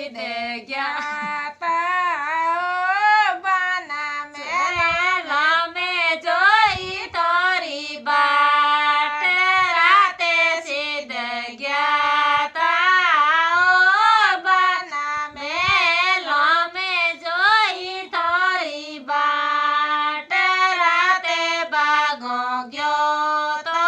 सिद्ध ज्ञाता बना में जोई तोरी बाट राते सिद्ध ज्ञाता बना में जोई तोरी बाट राते बागो गयो तो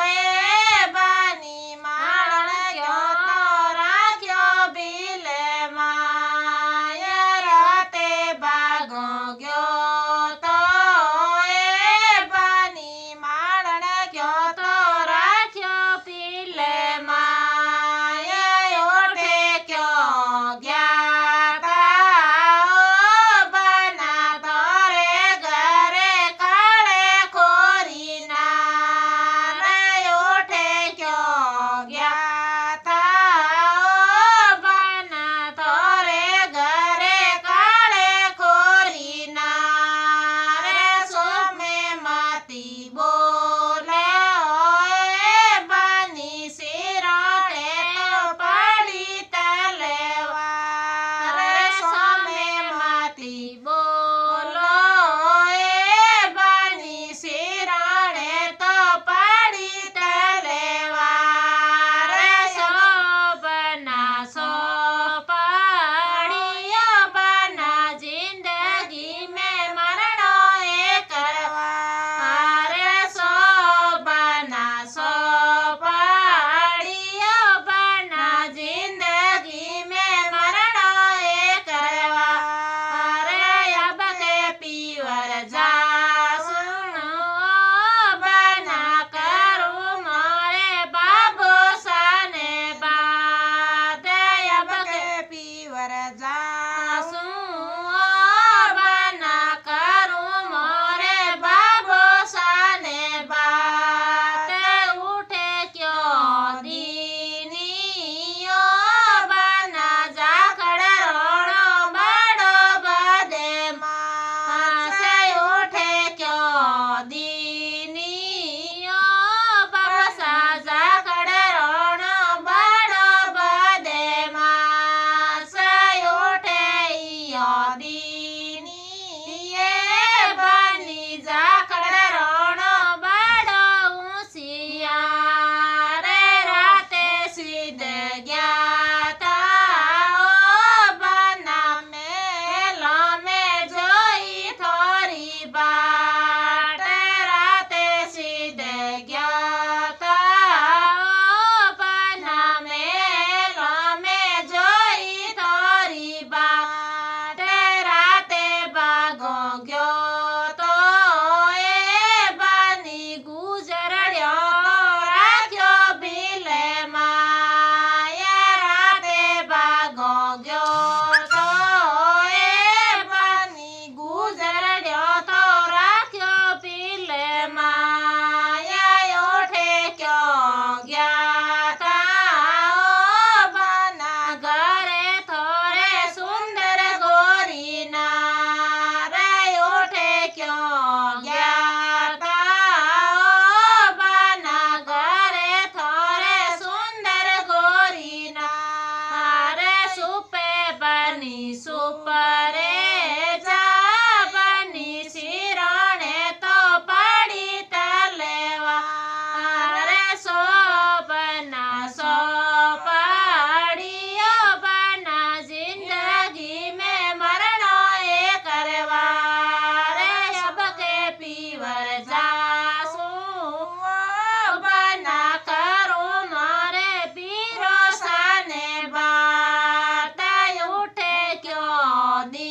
ए बनी मारण गयो तो राख्यो बिले माय राते बागो गयो तो ए बनी मारण गयो तो राख्यो बिले माय ओठे क्यों ज्ञाता बना तोरे घरे काळे खोरी ना ओठे क्यों ज्ञाता बना तोरे घरे काळे खोरी ना सोमे माती बोले ओए बनी सिरोटे तो पड़ी तलेवा सोमे माती बोलो ए बनी सिरोटे तो पड़ी तलेवा सो बना सो पड़ियो बना जिंदगी में मरणो ए करवा सो बना सो पड़ियो बना जिंदगी में मरणो ए करवा अब के पीवर जा सुनो बना करूँ मोरे बाबू साने बात अब के पीवर जा सुनो बना करूँ मोरे बाबू साने बात उठे क्यों दीनियो बना जाखड़ रोणो बड़ो बदे मासे उठे क्यों दीनियो बसा जाखड़ रोणो बड़ो बदे मासे उठे इयो दीनिये बनी जाखड़ रोणो बड़ो ऊंसिया राते सिद्ध ज्ञाता बना में जोई थोरी बाट राते सिद्ध ज्ञाता बना में जोई थोरी बाट राते बागो गयो तो ए बनी गुजरड्यो राख्यो बिले माय राते बागो गयो तो ए बनी गुजरड्यो तो राख्यो बिले माय ओठे क्यों ज्ञाता बना घरे थोरे सुंदर गोरी ना ओठे क्यों ज्ञाता बना घरे थोरे सुंदर गोरी ना सुपे बनी सुपरे जा बनी सिरोणे तो पड़ी तलेवा सो बना सो पड़ियो बना जिंदगी में मरणो ए करवा अब के पीवर जा बना करूँ मारे पीरो साने बात उठे क्यों दी